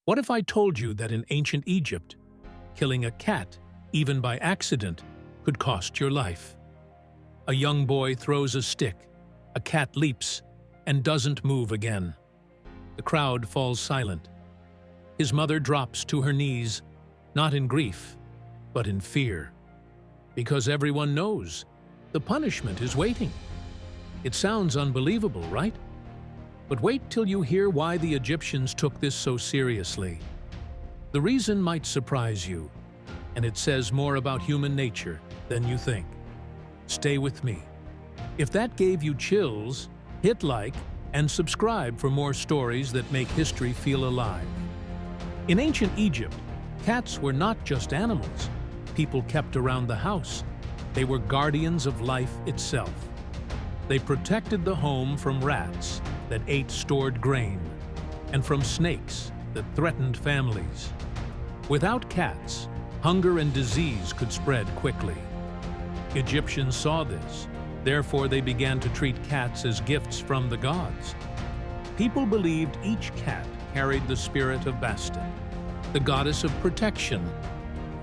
What if I told you that in ancient Egypt, killing a cat, even by accident, could cost your life? A young boy throws a stick, a cat leaps, and doesn't move again. The crowd falls silent. His mother drops to her knees, not in grief, but in fear. Because everyone knows the punishment is waiting. It sounds unbelievable, right? But wait till you hear why the Egyptians took this so seriously. The reason might surprise you, and it says more about human nature than you think. Stay with me. If that gave you chills, hit like and subscribe for more stories that make history feel alive. In ancient Egypt, cats were not just animals people kept around the house. They were guardians of life itself. They protected the home from rats that ate stored grain and from snakes that threatened families. Without cats, hunger and disease could spread quickly. Egyptians saw this. Therefore, they began to treat cats as gifts from the gods. People believed each cat carried the spirit of Bastet, the goddess of protection,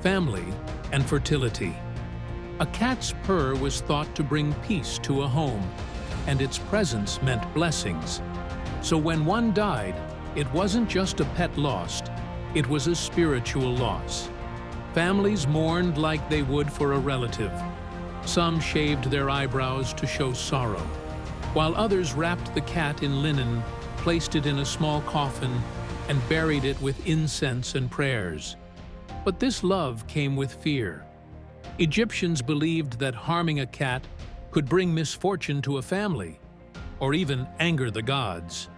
family, and fertility. A cat's purr was thought to bring peace to a home, and its presence meant blessings. So when one died, it wasn't just a pet lost, it was a spiritual loss. Families mourned like they would for a relative. Some shaved their eyebrows to show sorrow, while others wrapped the cat in linen, placed it in a small coffin, and buried it with incense and prayers. But this love came with fear. Egyptians believed that harming a cat could bring misfortune to a family, or even anger the gods.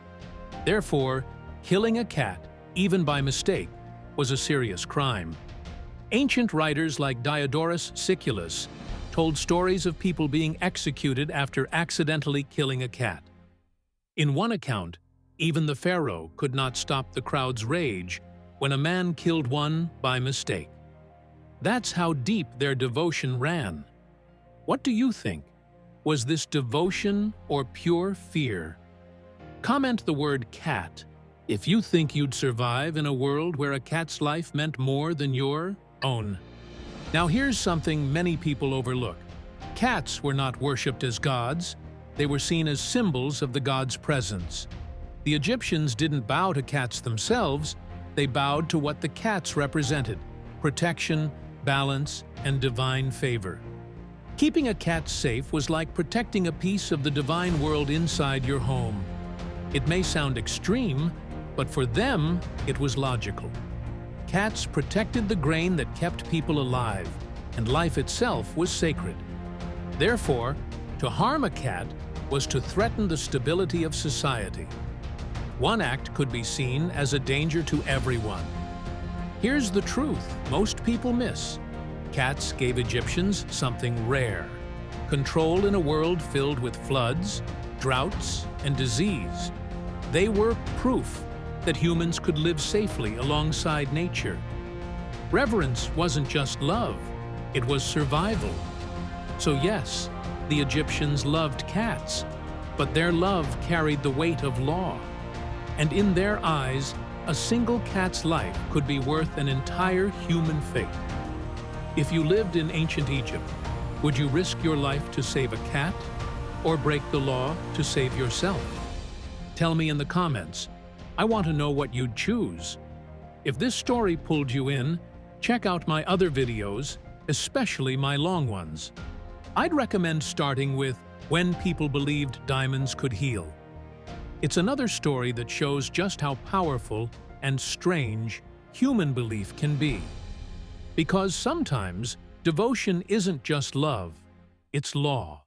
Therefore, killing a cat, even by mistake, was a serious crime. Ancient writers like Diodorus Siculus told stories of people being executed after accidentally killing a cat. In one account, even the pharaoh could not stop the crowd's rage when a man killed one by mistake. That's how deep their devotion ran. What do you think? Was this devotion or pure fear? Comment the word cat if you think you'd survive in a world where a cat's life meant more than your own. Now here's something many people overlook. Cats were not worshipped as gods. They were seen as symbols of the god's presence. The Egyptians didn't bow to cats themselves. They bowed to what the cats represented: protection, balance, and divine favor. Keeping a cat safe was like protecting a piece of the divine world inside your home. It may sound extreme, but for them, it was logical. Cats protected the grain that kept people alive, and life itself was sacred. Therefore, to harm a cat was to threaten the stability of society. One act could be seen as a danger to everyone. Here's the truth most people miss. Cats gave Egyptians something rare: control in a world filled with floods, droughts, and disease. They were proof that humans could live safely alongside nature. Reverence wasn't just love, it was survival. So yes, the Egyptians loved cats, but their love carried the weight of law. And in their eyes, a single cat's life could be worth an entire human fate. If you lived in ancient Egypt, would you risk your life to save a cat, or break the law to save yourself? Tell me in the comments. I want to know what you'd choose. If this story pulled you in, check out my other videos, especially my long ones. I'd recommend starting with When People Believed Diamonds Could Heal. It's another story that shows just how powerful and strange human belief can be. Because sometimes devotion isn't just love, it's law.